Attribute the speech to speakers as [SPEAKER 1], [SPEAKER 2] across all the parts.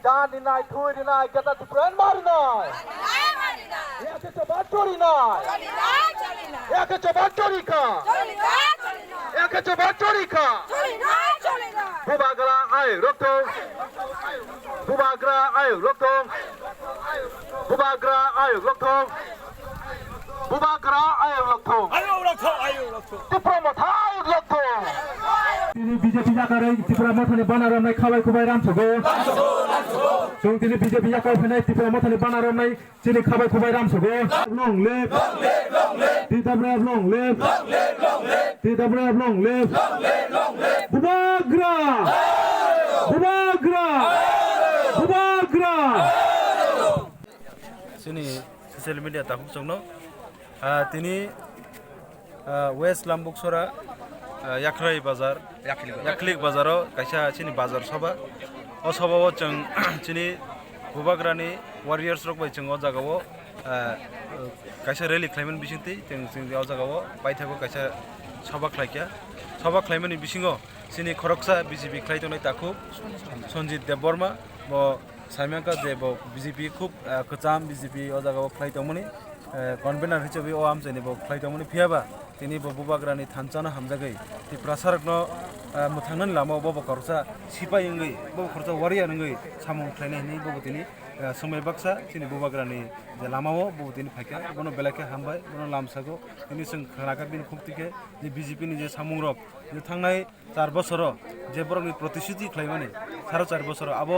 [SPEAKER 1] Jangan dinai, thui dinai, kata tu friend mari nai. Ya ke coba curi nai. Ya ke coba curi ka. Ya ke coba curi ka. Bubagra ayo roktong. Bubagra ayo roktong. Bubagra ayo roktong. Bubagra ayo roktong.
[SPEAKER 2] Ayo roktong, ayo roktong.
[SPEAKER 1] Diplomot ayo roktong.
[SPEAKER 3] Ini BJP jakarta Tripura mothani banaramnai khabai khubai ramsogo जों दिनै BJP जाकाय फैनाय त्रिपुरा मोथानि बानारामनाय दिनै खाबाय खुबाय रामसोगो लं left TWF लं left TWF लं left बुबाग्रा बुबाग्रा बुबाग्रा
[SPEAKER 4] जोंनि social media ताखुक जोंनो दिनै वेस्ट लाम्बुकसरा याख्राय बाजार याख्लिक बाजाराव कायसा चिनि बाजार सभा अ सभायाव जों चिनि बुबाग्रानि वारियर्स रक बाय जों अ जागाव कायसा रेलि खालामन बिसिंति जों अ जागाव बायथाखौ कायसा सभा खालायखिया सभा खालामनि बिसिङाव चिनि खरकसा बिजेपि खालायतनाय ताखु सन्जित देबबर्मा ब साइमांका जे ब बिजेपि खुब कचाम बिजेपि अ जागाव खालायतमनि कन्भेनर हिसाबै अ आमजनि ब खालायतमनि फियाबा दिनै बुबाग्रानि थानचाना हामजागै ति प्रसारकनो मुथांनान लामाव बबो खरसा सिपायंगै बबो खरसा वारियानंगै सामं खालायनायनि बबो दिनै समय बाक्सा दिनै बुबाग्रानि जे लामाव बबो दिनै फायका बनो बेलाके हामबाय बनो लामसागो दिनै जों खानाका बिन खुक्तिके जे बिजेपिनि जे सामं रक जे थांनाय 4 बोसोर जे बरनि प्रतिश्रुति खालायमाने 4.5 बोसोर आबो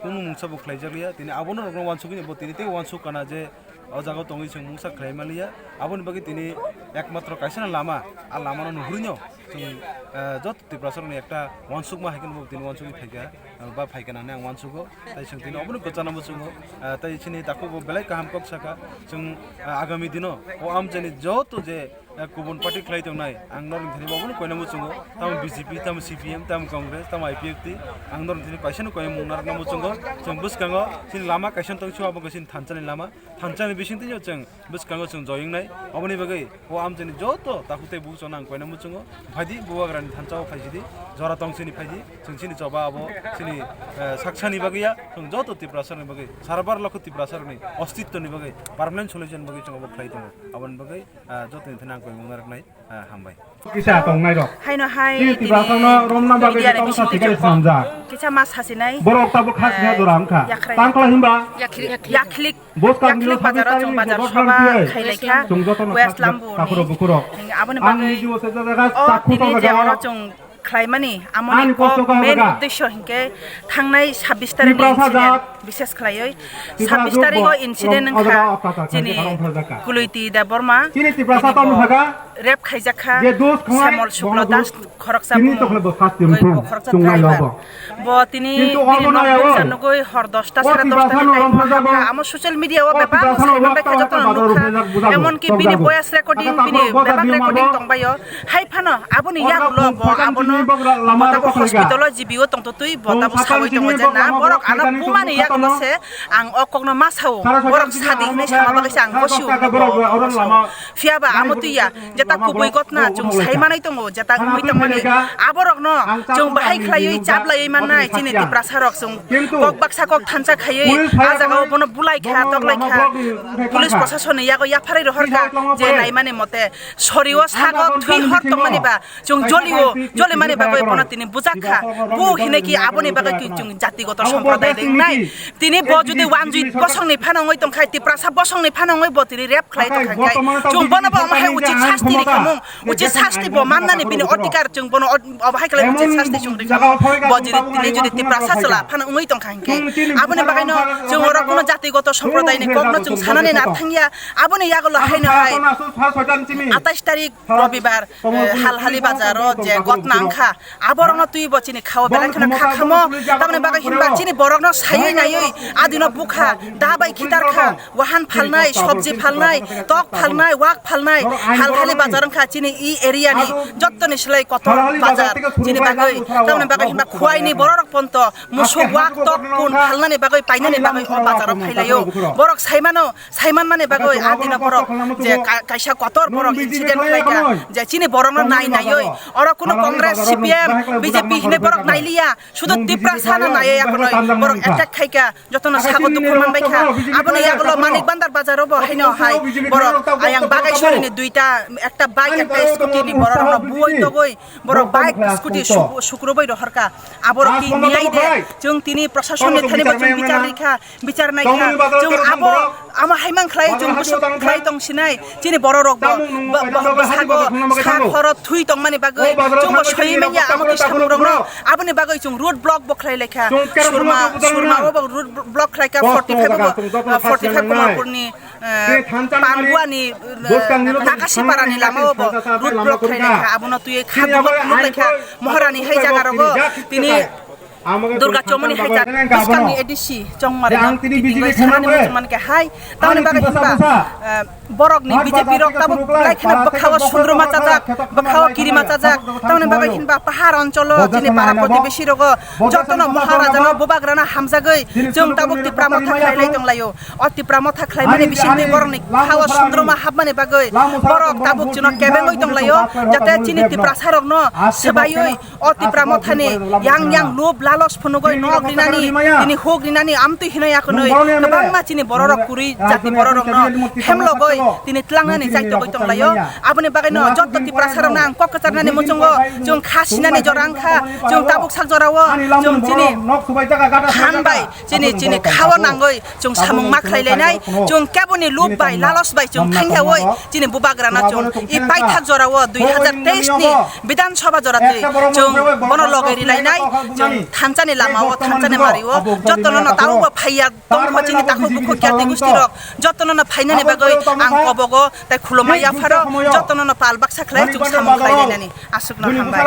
[SPEAKER 4] कुनु मुंसाबो खालायजालिया दिनै आबोनो रगनो वानसुगिनि बो दिनै ते वानसु काना जे अ जागाव तंगै जों मुंसा खालायमालिया आबोनि बागै दिनै एकमात्र कायसाना लामा आ लामानो नुहुरिनो जों जत त्रिपुरासरनि एकटा वानसुक मा हायगोन बो दिनै वानसुकनि फायगा बा फायगा होननानै आं वानसुगो ताइ जों दिनै अबनो गोजानाबो जोङो ताइ सिनि ताखौ बेलाय गाहाम कक साका जों आगामी दिनो अ आमजनि जत जे गुबुन पार्टी खालायदोंनाय आं नरन दिनै अबनो कयनामो जोङो ताम बिजेपि ताम सिपिएम ताम कांग्रेस ताम आइपिएफटी आं नरन दिनै कायसानो कय मुंनार नामो जोङो जों बुसकाङो सिन लामा कायसन तंसु आबो गसिन थानचानि लामा थानचानि बिसिंति जों बुसकाङो जों जयिंनाय अबनि बागै अ आमजनि जत ताखुते बुसना आं कयनामो जोङो फायदि बुबाग्रानि थानचाव फायजिदि जरा तंसिनि फायदि जों सिनि जबा आबो सिनि साक्षानि बागैया जों जत त्रिपुरासरनि बागै सारबार लख त्रिपुरासरनि अस्तित्वनि बागै पार्मानेन्ट सल्युशन बागै जों अबो खालायदों अबनि बागै जत निथना आं कयमुंनारनाय हामबाय
[SPEAKER 3] किसा तंनाय रो
[SPEAKER 5] हायनो हाय
[SPEAKER 3] त्रिपुरासरनो रमना बागै तंसा थिगारि सामजा
[SPEAKER 5] किसा मास हासिनाय
[SPEAKER 3] बरक ताबो खासनिया दरामखा तांखला हिमबा
[SPEAKER 5] याख्लिक बाजाराव जों बाजार सभा खायलायखा वेस्ट लाम्बुनि आबोनि बागै दिनै जे अर जों खालायमानि आमनि मेन उद्देश्य हिंके थांनाय 26 तारिखनि इन्सिडेन्ट बिसेस खालायै 26 तारिखआव इन्सिडेन्ट नंखा दिनै कुलैति देबबर्मा रेप खायजाखा सामल शुक्ल दास खरकसा खरकसा ड्राइभार ब तिनी जानगै हर 10टा 10:30 टाइम आम सोशल मिडियाव बेबा साइमन बाय खाजत नुखा एमन कि बिनि भয়েस रेकर्डिं बिनि बेबा रेकर्डिं तंबायो हाय फानो आबोनि यागुलो ब आबोनो बताबो हस्पिटाल जिबिओ तंतो तुइ बताबो सावै दङ जे ना बरक आना पुमानि यागुलो से आं अकगनो मासाव बरक सादि नै सामा बागैसे आं बसिउ फियाबा आमतुया जेता कुबै गतना जों साइमानै दङ जेता उमै तंमानि आबरकनो जों बाहाय खलायै चाबलायै माननाय चिनि त्रिपुरा सारक जों कक बाक्सा कक थानसा खायै आजागाव बनो बुलाय खा तगलाय खा पुलिस प्रशासन यागो याफारै रहरका जे नाइमाने मते सरिओ सागो थुइ हर तंमानि बा जों जलिओ जले माने बागै बनो तिनि बुजाखा बु हिनेकि आबोनि बागै कि जों जातिगत सम्प्रदाय देंनाय तिनि ब जुदि वानजुइ बसंनि फानङै तंखाय त्रिपुरा सा बसंनि फानङै ब तिनि रेप खलाय तंखाय जों बनो बा माहाय उचित शास्ति रिखामु उचित शास्ति ब माननानै बिनि अधिकार जों बनो अबहाय खलाय उचित शास्ति जों रिखामु ब तिनि जुदि त्रिपुरा सासला फानङै तंखाय आबोनि बागैनो जों अर कोनो जातिगत सम्प्रदायनि कगनो जों सानानै नारथांगिया आबोनि यागल हायनो हाय 28 तारिख रबिबार हालहाली बाजार जे गतना आंखा आबरनो तुइ बचिनि खाव बेलाखना खाखामो तामने बागै हिनबा चिनि बरगनो सायै नायै आदिनो बुखा दाबाय खितारखा वाहान फालनाय सब्जी फालनाय तक फालनाय वाक फालनाय हालहाली bazar kha chini I area ni jottoni selai kotor bazar chini bagai tamne bagai himba khuai ni borok ponto muso wak tok pun halnani bagai painani bagai o bazar khailayo borok saiman mane bagai adina borok je kaisa kotor borok incident khaika je chini borok nai naioi ora kuno congress CPM BJP hine borok nailiya শুধু ত্রিপুরা সানা নায়ে এখন বরং attack খাইকা যতন স্বাগত প্রমাণ বাইখা আপনি ইয়াগুলো মানিক বান্দার বাজারও হাইনো হাই বড় আয়াং বাগাই সরিনি দুইটা একটা বাইক একটা স্কুটি নি বড় বুই তগই বড় বাইক স্কুটি শুক্রবাই রহরকা আবর কি নিয়াই দে जों তিনি প্রশাসনে থানি বাচুং বিচার নাইখা जों আবো আমা হাইমান খাই जों খাই তং সিনাই চিনি বড় রক সাগো সাগর থুই তং মানে বাগৈ जों সই মেয়া আমতি সামরং আপনি বাগৈ जों road block বখলাই লেখা সুরমা ও road block খাইকা 45 কুমারপুরনি পানগুয়ানি আকাশীপাড়ানি লামাও road block খাই লেখা আবনো তুই খাদুক লেখা মহারানী হাই জায়গা রগো তিনি দুর্গা চমনি হাইজা বিস্কানি এডিসি চংমারে সারানি মুসলমানকে হাই তাহলে বাগে হিমবা বরকনি বিজেপি রক্তাবো লাইখানা বখাও সুন্দ্রমা চাজাক বখাও কিরিমা চাজাক তাহলে বাগে হিমবা পাহাড় অঞ্চল যিনি পাড়া প্রতিবেশী রগ যতন মহারাজানো ববাগ্রানা হামজাগৈ जों তাবুক তিপ্রামা থাকলাই দংলায়ো অতিপ্রামা থাকলাই মানে বিশিনি বরকনি খাও সুন্দ্রমা হাবমানে বাগৈ বরক তাবুক জুন কেবেঙ্গই দংলায়ো যাতে চিনি তিপ্রা সারগনো সেবায়ই অতিপ্রামা থানি ইয়াং লোভ লালস ফনুগৈ নগ্রিনানি তিনি হোগ্রিনানি আমতু হিনয়া কনৈ गोबां मानसिनि बर' रक कुरि जाति बर' रक हेमलगै তিনি ত্লাংনানি যাইতো গৈ তংলায়ো আপনি বাগাইনো যত তিপ্রা সারনা আং ককচারনানি মুচंगो जों खासिनानि जरांखा जों ताबुक साक जरावो जों चिनि हानबाय चिनि खावा नांगै जों सामुं माख्लायलायनाय जों केबनि लुबबाय लालसबाय जों थांयावै चिनि बुबाग्राना जों इ पाइथाक जरावो 2023 नि विधानसभा जराते जों बन लगैरि लायनाय जों थानचानि लामाव थानचानि मारिवो जतन ताउबो फाइया दंखो चिनि ताखौ बुखु क्याति गुस्तिरक जतन फाइनानि बागै आं कबगो ताइ खुलमाया फारो जतन पालबाक साख्लाय जों सामुं खायलायनानि आसुकना हामबाय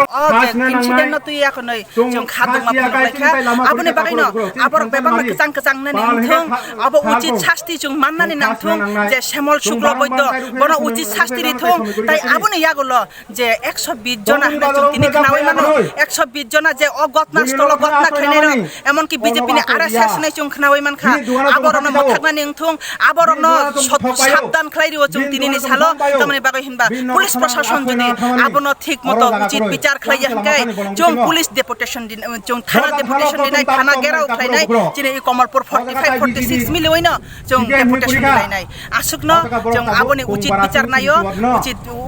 [SPEAKER 5] इन्सिडेन्ट न तुइ याखनै जों खादुमा फुरलायखा आपनि बागैनो आबर बेबांना कचां नानि थों अब उचित शास्ति जों माननानि नांथों जे श्यामल शुक्ल वैद्य बन उचित शास्ति रिथों ताइ आपनि यागुलो जे 120 जना हनै जों तिनि खानावै मानो 120 जना जे अगतना स्थल गतना खायनाय एमन कि बीजेपी नि आरएसएस नै जों खानावै मानखा आबरनो मथाकनानि थों आबरनो साबधान खालायरियो जों तिनिनि सालो तमनि बागै हिनबा पुलिस प्रशासन जदि आबनो ठीक मतो उचित विचार खालाय हनकाय जों पुलिस डेपुटेशन दिन जों थाना डेपुटेशन दिनाय थाना गेराव खालायनाय जिने इ कमलपुर 45 46 मिलियन जों डेपुटेशन दिनाय आसुकनो जों आबनि उचित विचार नायो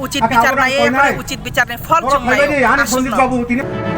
[SPEAKER 5] उचित विचार नाये उचित विचारनि फल जों नायो आसुकनो